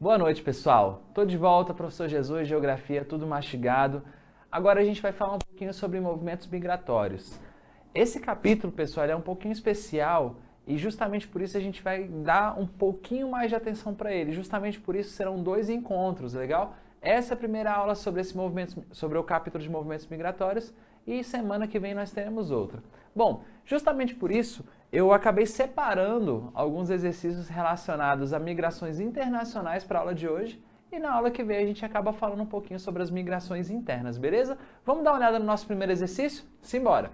Boa noite, pessoal. Tô de volta, professor Jesus, Geografia, tudo mastigado. Agora a gente vai falar um pouquinho sobre movimentos migratórios. Esse capítulo, pessoal, é um pouquinho especial e justamente por isso a gente vai dar um pouquinho mais de atenção para ele. Justamente por isso serão 2 encontros, legal? Essa é a primeira aula sobre sobre o capítulo de movimentos migratórios e semana que vem nós teremos outra. Bom, justamente por isso eu acabei separando alguns exercícios relacionados a migrações internacionais para a aula de hoje e na aula que vem a gente acaba falando um pouquinho sobre as migrações internas, beleza? Vamos dar uma olhada no nosso primeiro exercício? Simbora!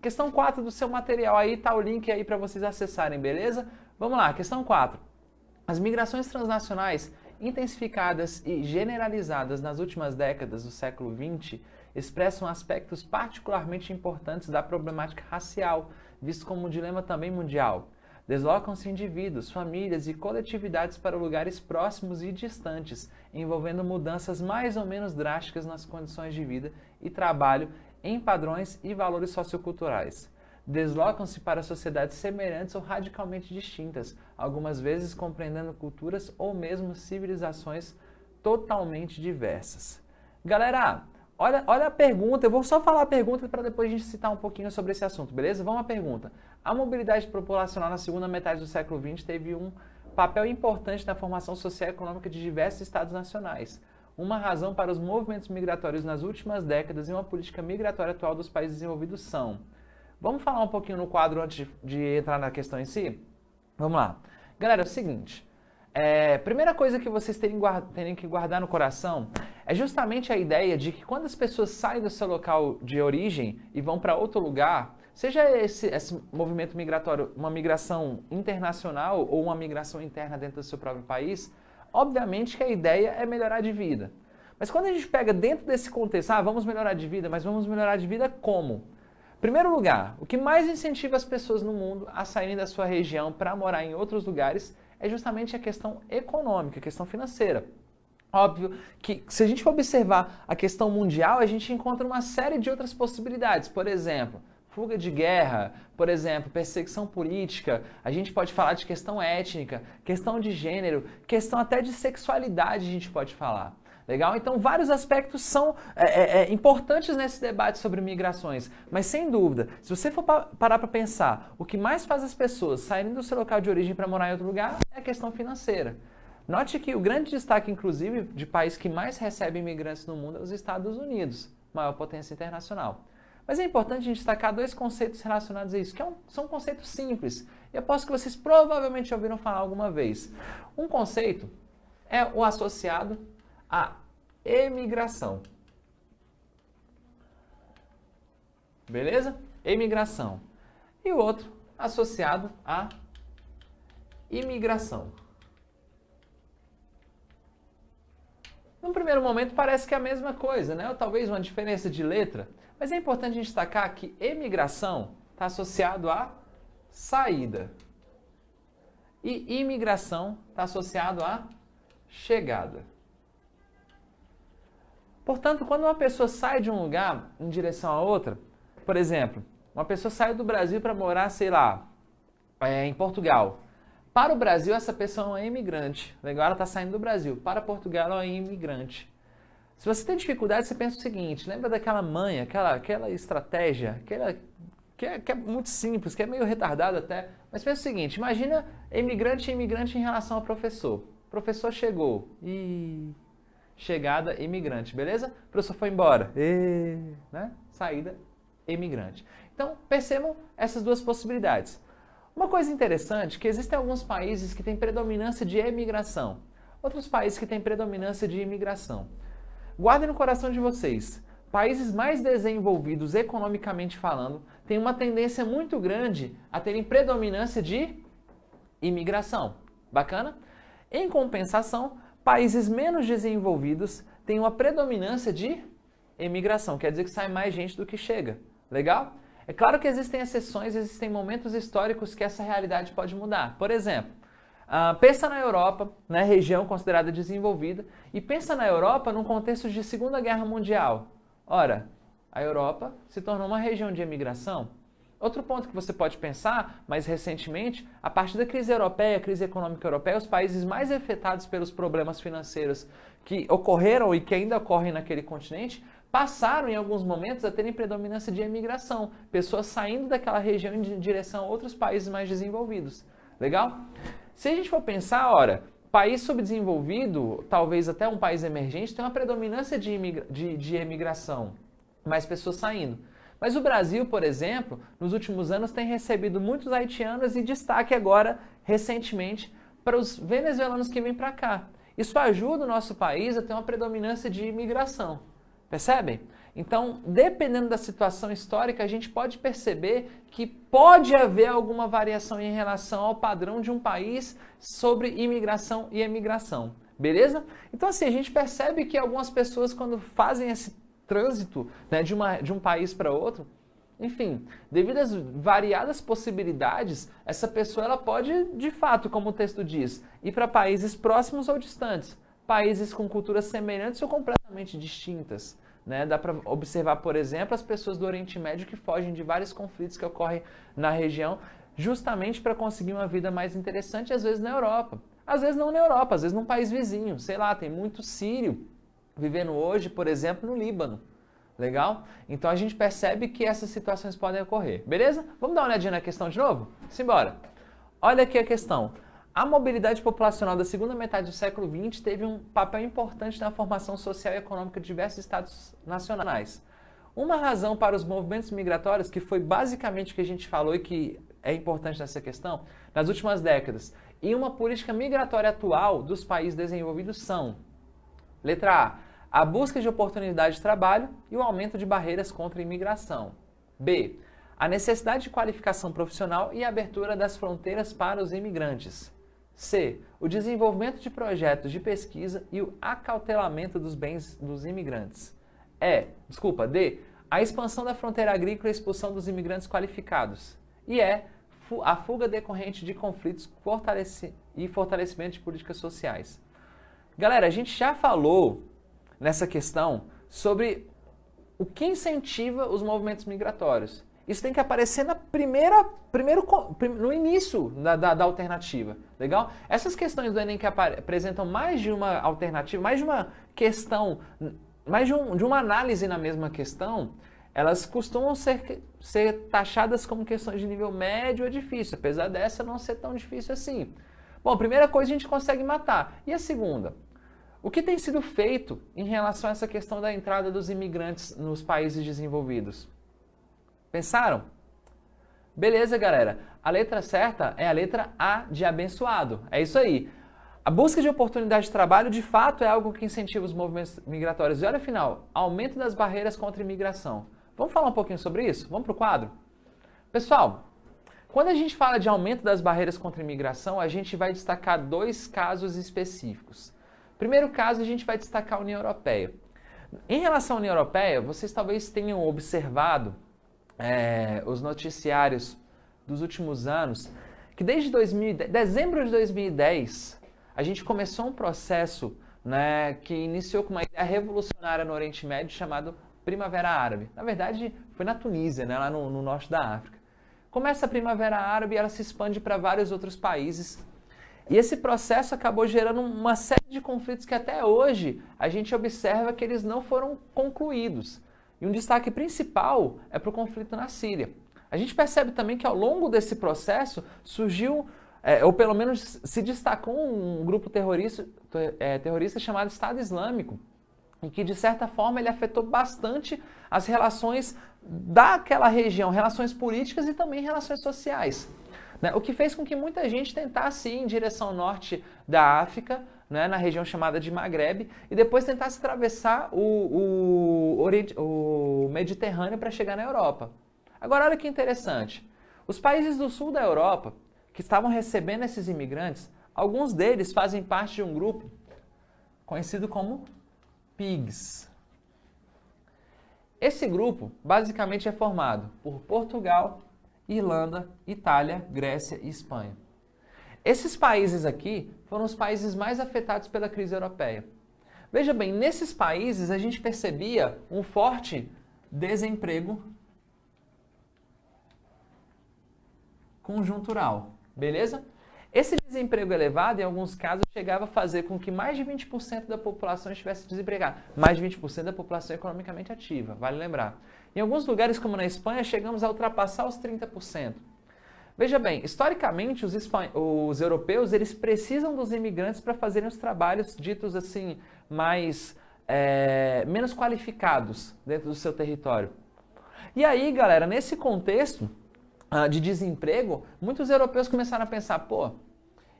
Questão 4 do seu material aí, tá o link aí para vocês acessarem, beleza? Vamos lá, questão 4. As migrações transnacionais intensificadas e generalizadas nas últimas décadas do século XX expressam aspectos particularmente importantes da problemática racial, visto como um dilema também mundial. Deslocam-se indivíduos, famílias e coletividades para lugares próximos e distantes, envolvendo mudanças mais ou menos drásticas nas condições de vida e trabalho em padrões e valores socioculturais. Deslocam-se para sociedades semelhantes ou radicalmente distintas, algumas vezes compreendendo culturas ou mesmo civilizações totalmente diversas. Galera, olha a pergunta, eu vou só falar a pergunta para depois a gente citar um pouquinho sobre esse assunto, beleza? Vamos à pergunta. A mobilidade populacional na segunda metade do século XX teve um papel importante na formação social e econômica de diversos estados nacionais. Uma razão para os movimentos migratórios nas últimas décadas e uma política migratória atual dos países desenvolvidos são... Vamos falar um pouquinho no quadro antes de entrar na questão em si? Vamos lá. Galera, é o seguinte, primeira coisa que vocês terem que guardar no coração é justamente a ideia de que quando as pessoas saem do seu local de origem e vão para outro lugar, seja esse movimento migratório uma migração internacional ou uma migração interna dentro do seu próprio país, obviamente que a ideia é melhorar de vida. Mas quando a gente pega dentro desse contexto, vamos melhorar de vida, mas vamos melhorar de vida como? Em primeiro lugar, o que mais incentiva as pessoas no mundo a saírem da sua região para morar em outros lugares é justamente a questão econômica, a questão financeira. Óbvio que se a gente for observar a questão mundial, a gente encontra uma série de outras possibilidades. Por exemplo, fuga de guerra, por exemplo, perseguição política, a gente pode falar de questão étnica, questão de gênero, questão até de sexualidade a gente pode falar. Legal? Então, vários aspectos são importantes nesse debate sobre migrações, mas sem dúvida, se você for parar para pensar, o que mais faz as pessoas saírem do seu local de origem para morar em outro lugar é a questão financeira. Note que o grande destaque, inclusive, de país que mais recebe imigrantes no mundo é os Estados Unidos, maior potência internacional. Mas é importante a gente destacar 2 conceitos relacionados a isso, que são conceitos simples, e aposto que vocês provavelmente já ouviram falar alguma vez. Um conceito é o associado à emigração. Beleza? Emigração. E o outro associado à imigração. Num primeiro momento parece que é a mesma coisa, né? Ou talvez uma diferença de letra, mas é importante a gente destacar que emigração está associado à saída e imigração está associado à chegada. Portanto, quando uma pessoa sai de um lugar em direção a outra, por exemplo, uma pessoa sai do Brasil para morar, sei lá, em Portugal. Para o Brasil, essa pessoa é uma imigrante. Legal, ela está saindo do Brasil. Para Portugal, ela é uma imigrante. Se você tem dificuldade, você pensa o seguinte, lembra daquela manha, aquela estratégia, que é muito simples, que é meio retardada até, mas pensa o seguinte, imagina imigrante e imigrante em relação ao professor. O professor chegou e... Chegada, imigrante, beleza? O professor foi embora, né? Saída, imigrante. Então, percebam essas 2 possibilidades. Uma coisa interessante é que existem alguns países que têm predominância de emigração, outros países que têm predominância de imigração. Guardem no coração de vocês, países mais desenvolvidos economicamente falando têm uma tendência muito grande a terem predominância de imigração. Bacana? Em compensação, países menos desenvolvidos têm uma predominância de emigração, quer dizer que sai mais gente do que chega. Legal? É claro que existem exceções, existem momentos históricos que essa realidade pode mudar. Por exemplo, pensa na Europa, né, região considerada desenvolvida, e pensa na Europa num contexto de Segunda Guerra Mundial. Ora, a Europa se tornou uma região de emigração. Outro ponto que você pode pensar, mais recentemente, a partir da crise europeia, crise econômica europeia, os países mais afetados pelos problemas financeiros que ocorreram e que ainda ocorrem naquele continente, passaram em alguns momentos a terem predominância de imigração, pessoas saindo daquela região em direção a outros países mais desenvolvidos. Legal? Se a gente for pensar, ora, país subdesenvolvido, talvez até um país emergente, tem uma predominância de imigração, mais pessoas saindo. Mas o Brasil, por exemplo, nos últimos anos tem recebido muitos haitianos e destaque agora, recentemente, para os venezuelanos que vêm para cá. Isso ajuda o nosso país a ter uma predominância de imigração. Percebem? Então, dependendo da situação histórica, a gente pode perceber que pode haver alguma variação em relação ao padrão de um país sobre imigração e emigração. Beleza? Então, assim, a gente percebe que algumas pessoas, quando fazem esse trânsito, né, de um país para outro, enfim, devido às variadas possibilidades, essa pessoa ela pode, de fato, como o texto diz, ir para países próximos ou distantes, países com culturas semelhantes ou completamente distintas. Né? Dá para observar, por exemplo, as pessoas do Oriente Médio que fogem de vários conflitos que ocorrem na região, justamente para conseguir uma vida mais interessante, às vezes na Europa. Às vezes não na Europa, às vezes num país vizinho. Sei lá, tem muito sírio vivendo hoje, por exemplo, no Líbano. Legal? Então a gente percebe que essas situações podem ocorrer. Beleza? Vamos dar uma olhadinha na questão de novo? Simbora! Olha aqui a questão. A mobilidade populacional da segunda metade do século XX teve um papel importante na formação social e econômica de diversos estados nacionais. Uma razão para os movimentos migratórios, que foi basicamente o que a gente falou e que é importante nessa questão, nas últimas décadas, e uma política migratória atual dos países desenvolvidos são: letra A busca de oportunidade de trabalho e o aumento de barreiras contra a imigração. B. A necessidade de qualificação profissional e a abertura das fronteiras para os imigrantes. C. O desenvolvimento de projetos de pesquisa e o acautelamento dos bens dos imigrantes. D. A expansão da fronteira agrícola e a expulsão dos imigrantes qualificados. E a fuga decorrente de conflitos e fortalecimento de políticas sociais. Galera, a gente já falou nessa questão sobre o que incentiva os movimentos migratórios. Isso tem que aparecer no início da alternativa, legal? Essas questões do Enem que apresentam mais de uma alternativa, mais de uma questão, mais de uma análise na mesma questão, elas costumam ser taxadas como questões de nível médio ou difícil, apesar dessa não ser tão difícil assim. Bom, a primeira coisa a gente consegue matar. E a segunda? O que tem sido feito em relação a essa questão da entrada dos imigrantes nos países desenvolvidos? Pensaram? Beleza, galera. A letra certa é a letra A de abençoado. É isso aí. A busca de oportunidade de trabalho, de fato, é algo que incentiva os movimentos migratórios. E olha, afinal, aumento das barreiras contra a imigração. Vamos falar um pouquinho sobre isso? Vamos para o quadro? Pessoal, quando a gente fala de aumento das barreiras contra a imigração, a gente vai destacar dois casos específicos. Primeiro caso, a gente vai destacar a União Europeia. Em relação à União Europeia, vocês talvez tenham observado os noticiários dos últimos anos, que desde dezembro de 2010, a gente começou um processo, né, que iniciou com uma ideia revolucionária no Oriente Médio chamado Primavera Árabe. Na verdade, foi na Tunísia, né, lá no norte da África. Começa a Primavera Árabe e ela se expande para vários outros países. E esse processo acabou gerando uma série de conflitos que até hoje a gente observa que eles não foram concluídos. E um destaque principal é para o conflito na Síria. A gente percebe também que ao longo desse processo surgiu, ou pelo menos se destacou, um grupo terrorista chamado Estado Islâmico, e que de certa forma ele afetou bastante as relações daquela região, relações políticas e também relações sociais. Né? O que fez com que muita gente tentasse ir em direção ao norte da África, né, na região chamada de Maghreb, e depois tentasse atravessar o Mediterrâneo para chegar na Europa. Agora, olha que interessante. Os países do sul da Europa, que estavam recebendo esses imigrantes, alguns deles fazem parte de um grupo conhecido como PIGS. Esse grupo, basicamente, é formado por Portugal, Irlanda, Itália, Grécia e Espanha. Esses países aqui foram os países mais afetados pela crise europeia. Veja bem, nesses países a gente percebia um forte desemprego conjuntural, beleza? Esse desemprego elevado, em alguns casos, chegava a fazer com que mais de 20% da população estivesse desempregada. Mais de 20% da população economicamente ativa, vale lembrar. Em alguns lugares, como na Espanha, chegamos a ultrapassar os 30%. Veja bem, historicamente, os europeus eles precisam dos imigrantes para fazerem os trabalhos ditos assim, menos qualificados dentro do seu território. E aí, galera, nesse contexto de desemprego, muitos europeus começaram a pensar, pô,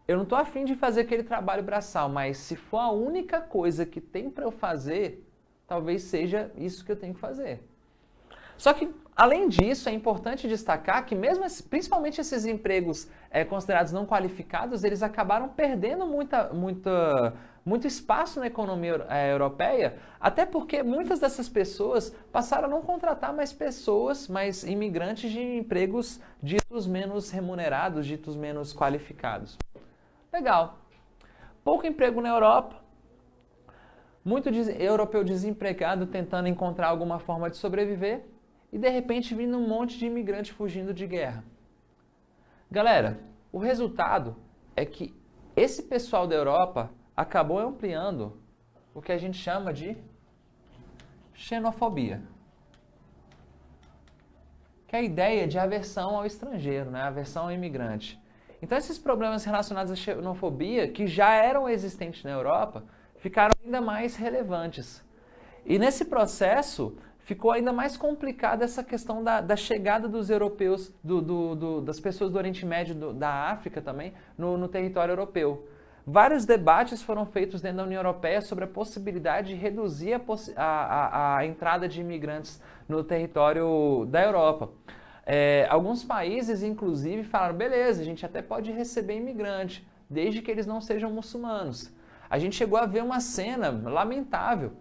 eu não estou afim de fazer aquele trabalho braçal, mas se for a única coisa que tem para eu fazer, talvez seja isso que eu tenho que fazer. Só que, além disso, é importante destacar que mesmo, principalmente esses empregos considerados não qualificados, eles acabaram perdendo muito espaço na economia europeia, até porque muitas dessas pessoas passaram a não contratar mais imigrantes de empregos ditos menos remunerados, ditos menos qualificados. Legal. Pouco emprego na Europa, muito europeu desempregado tentando encontrar alguma forma de sobreviver e de repente vindo um monte de imigrante fugindo de guerra. Galera, o resultado é que esse pessoal da Europa acabou ampliando o que a gente chama de xenofobia, que é a ideia de aversão ao estrangeiro, né? Aversão ao imigrante. Então esses problemas relacionados à xenofobia, que já eram existentes na Europa, ficaram ainda mais relevantes. E nesse processo ficou ainda mais complicada essa questão da chegada dos europeus, das pessoas do Oriente Médio, da África também, no território europeu. Vários debates foram feitos dentro da União Europeia sobre a possibilidade de reduzir a entrada de imigrantes no território da Europa. Alguns países, inclusive, falaram, beleza, a gente até pode receber imigrante, desde que eles não sejam muçulmanos. A gente chegou a ver uma cena lamentável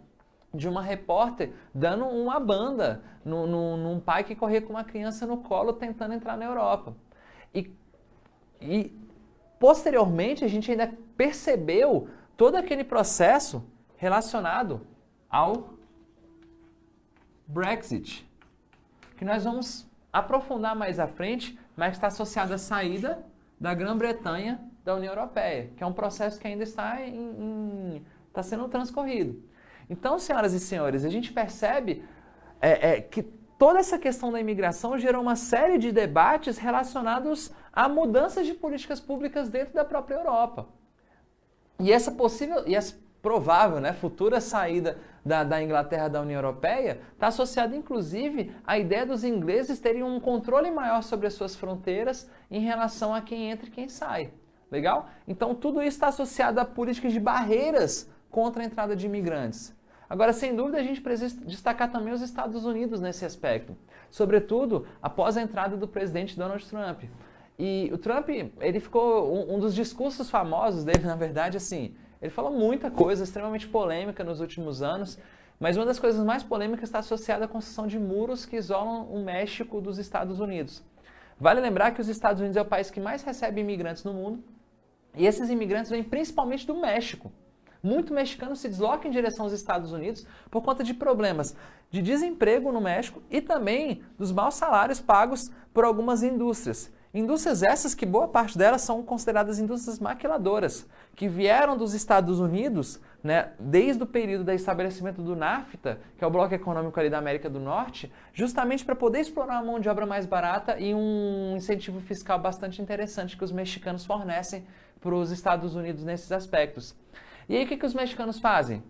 de uma repórter dando uma banda num pai que corria com uma criança no colo tentando entrar na Europa. E posteriormente a gente ainda percebeu todo aquele processo relacionado ao Brexit, que nós vamos aprofundar mais à frente, mas está associado à saída da Grã-Bretanha da União Europeia, que é um processo que ainda está sendo transcorrido. Então, senhoras e senhores, a gente percebe que toda essa questão da imigração gerou uma série de debates relacionados a mudanças de políticas públicas dentro da própria Europa. E essa provável, né, futura saída da Inglaterra da União Europeia está associada, inclusive, à ideia dos ingleses terem um controle maior sobre as suas fronteiras em relação a quem entra e quem sai. Legal? Então, tudo isso está associado a políticas de barreiras contra a entrada de imigrantes. Agora, sem dúvida, a gente precisa destacar também os Estados Unidos nesse aspecto, sobretudo após a entrada do presidente Donald Trump. E o Trump, ele ficou, um dos discursos famosos dele, na verdade, assim, ele falou muita coisa extremamente polêmica nos últimos anos, mas uma das coisas mais polêmicas está associada à construção de muros que isolam o México dos Estados Unidos. Vale lembrar que os Estados Unidos é o país que mais recebe imigrantes no mundo, e esses imigrantes vêm principalmente do México. Muito mexicano se desloca em direção aos Estados Unidos por conta de problemas de desemprego no México e também dos maus salários pagos por algumas indústrias. Indústrias essas que boa parte delas são consideradas indústrias maquiladoras, que vieram dos Estados Unidos, né, desde o período do estabelecimento do NAFTA, que é o bloco econômico ali da América do Norte, justamente para poder explorar uma mão de obra mais barata e um incentivo fiscal bastante interessante que os mexicanos fornecem para os Estados Unidos nesses aspectos. E aí o que os mexicanos fazem?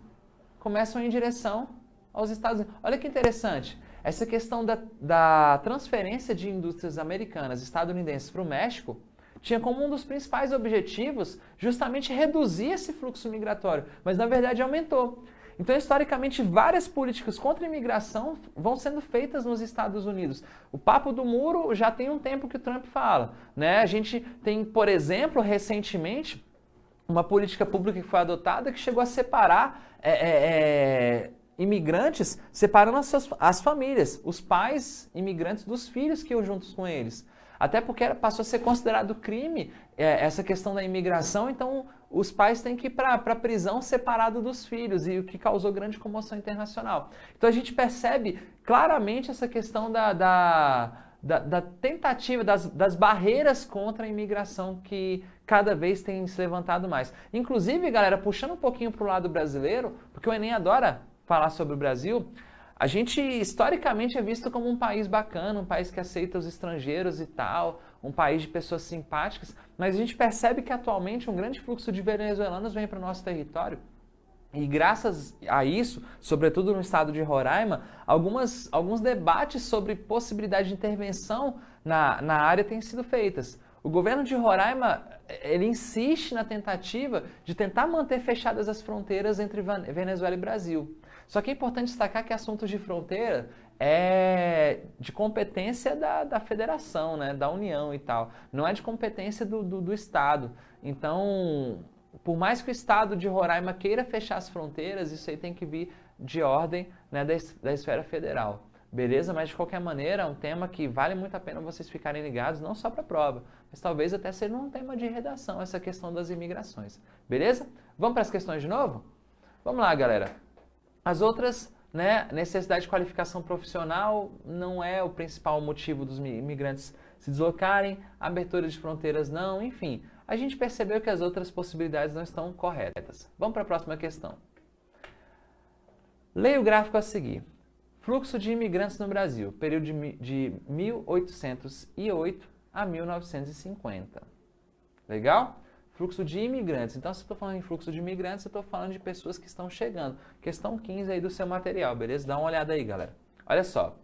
Começam em direção aos Estados Unidos. Olha que interessante, essa questão da transferência de indústrias americanas, estadunidenses para o México, tinha como um dos principais objetivos justamente reduzir esse fluxo migratório, mas na verdade aumentou. Então, historicamente, várias políticas contra a imigração vão sendo feitas nos Estados Unidos. O papo do muro já tem um tempo que o Trump fala, né? A gente tem, por exemplo, recentemente, uma política pública que foi adotada que chegou a separar imigrantes, separando as famílias, os pais imigrantes dos filhos que iam juntos com eles. Até porque passou a ser considerado crime essa questão da imigração, então os pais têm que ir para a prisão separado dos filhos, e o que causou grande comoção internacional. Então a gente percebe claramente essa questão da tentativa, das barreiras contra a imigração que cada vez tem se levantado mais. Inclusive, galera, puxando um pouquinho para o lado brasileiro, porque o Enem adora falar sobre o Brasil, a gente historicamente é visto como um país bacana, um país que aceita os estrangeiros e tal, um país de pessoas simpáticas, mas a gente percebe que atualmente um grande fluxo de venezuelanos vem para o nosso território. E graças a isso, sobretudo no estado de Roraima, alguns debates sobre possibilidade de intervenção na área têm sido feitas. O governo de Roraima, ele insiste na tentativa de tentar manter fechadas as fronteiras entre Venezuela e Brasil. Só que é importante destacar que assuntos de fronteira é de competência da federação, né, da União e tal. Não é de competência do Estado. Então, por mais que o Estado de Roraima queira fechar as fronteiras, isso aí tem que vir de ordem, né, da esfera federal. Beleza? Mas de qualquer maneira, é um tema que vale muito a pena vocês ficarem ligados, não só para a prova, mas talvez até seja um tema de redação, essa questão das imigrações. Beleza? Vamos para as questões de novo? Vamos lá, galera. As outras, né, necessidade de qualificação profissional não é o principal motivo dos imigrantes se deslocarem, abertura de fronteiras não, enfim. A gente percebeu que as outras possibilidades não estão corretas. Vamos para a próxima questão. Leia o gráfico a seguir. Fluxo de imigrantes no Brasil, período de 1808 a 1950. Legal? Fluxo de imigrantes. Então, se eu estou falando em fluxo de imigrantes, eu estou falando de pessoas que estão chegando. Questão 15 aí do seu material, beleza? Dá uma olhada aí, galera. Olha só.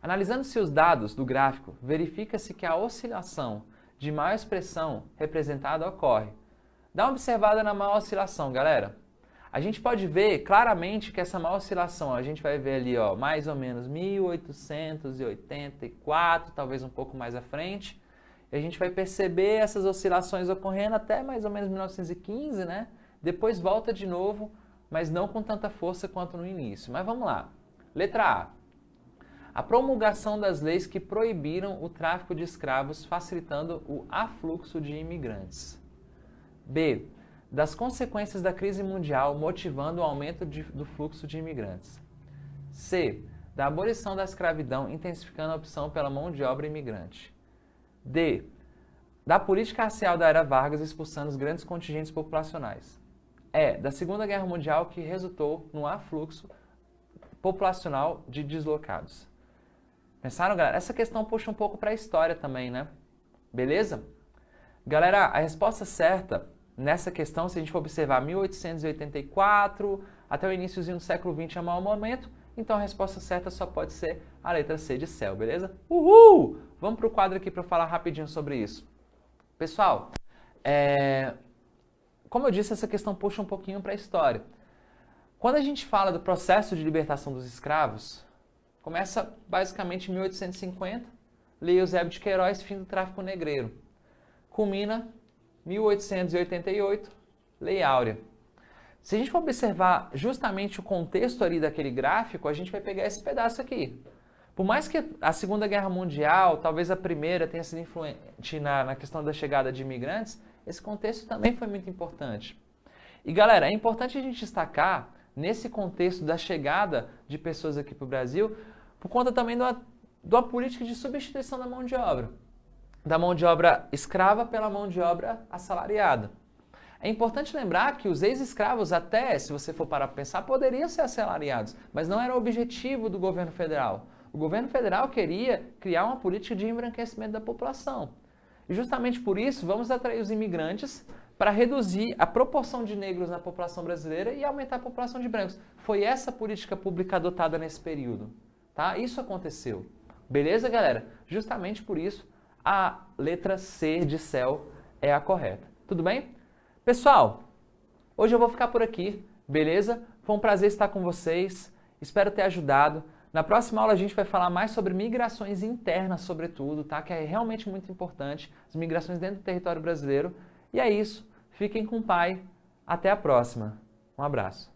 Analisando-se os dados do gráfico, verifica-se que a oscilação de maior expressão representada ocorre. Dá uma observada na maior oscilação, galera. A gente pode ver claramente que essa maior oscilação, a gente vai ver ali, ó, mais ou menos 1884, talvez um pouco mais à frente. E a gente vai perceber essas oscilações ocorrendo até mais ou menos 1915, né? Depois volta de novo, mas não com tanta força quanto no início. Mas vamos lá. Letra A. A promulgação das leis que proibiram o tráfico de escravos, facilitando o afluxo de imigrantes. B. Das consequências da crise mundial, motivando o aumento do fluxo de imigrantes. C. Da abolição da escravidão, intensificando a opção pela mão de obra imigrante. D. Da política racial da era Vargas, expulsando os grandes contingentes populacionais. E. Da Segunda Guerra Mundial, que resultou no afluxo populacional de deslocados. Pensaram, galera? Essa questão puxa um pouco para a história também, né? Beleza? Galera, a resposta certa nessa questão, se a gente for observar 1884 até o iníciozinho do século XX é o maior momento, então a resposta certa só pode ser a letra C de céu, beleza? Uhul! Vamos para o quadro aqui para eu falar rapidinho sobre isso. Pessoal, como eu disse, essa questão puxa um pouquinho para a história. Quando a gente fala do processo de libertação dos escravos, começa basicamente em 1850, Lei Eusébio de Queiroz, fim do tráfico negreiro. Culmina 1888, Lei Áurea. Se a gente for observar justamente o contexto ali daquele gráfico, a gente vai pegar esse pedaço aqui. Por mais que a Segunda Guerra Mundial, talvez a primeira, tenha sido influente na questão da chegada de imigrantes, esse contexto também foi muito importante. E galera, é importante a gente destacar, nesse contexto da chegada de pessoas aqui para o Brasil, por conta também de uma política de substituição da mão de obra. Da mão de obra escrava pela mão de obra assalariada. É importante lembrar que os ex-escravos até, se você for parar para pensar, poderiam ser assalariados, mas não era o objetivo do governo federal. O governo federal queria criar uma política de embranquecimento da população. E justamente por isso, vamos atrair os imigrantes para reduzir a proporção de negros na população brasileira e aumentar a população de brancos. Foi essa política pública adotada nesse período. Tá? Isso aconteceu. Beleza, galera? Justamente por isso, a letra C de céu é a correta. Tudo bem? Pessoal, hoje eu vou ficar por aqui, beleza? Foi um prazer estar com vocês, espero ter ajudado. Na próxima aula a gente vai falar mais sobre migrações internas, sobretudo, tá? Que é realmente muito importante, as migrações dentro do território brasileiro. E é isso, fiquem com o Pai, até a próxima. Um abraço.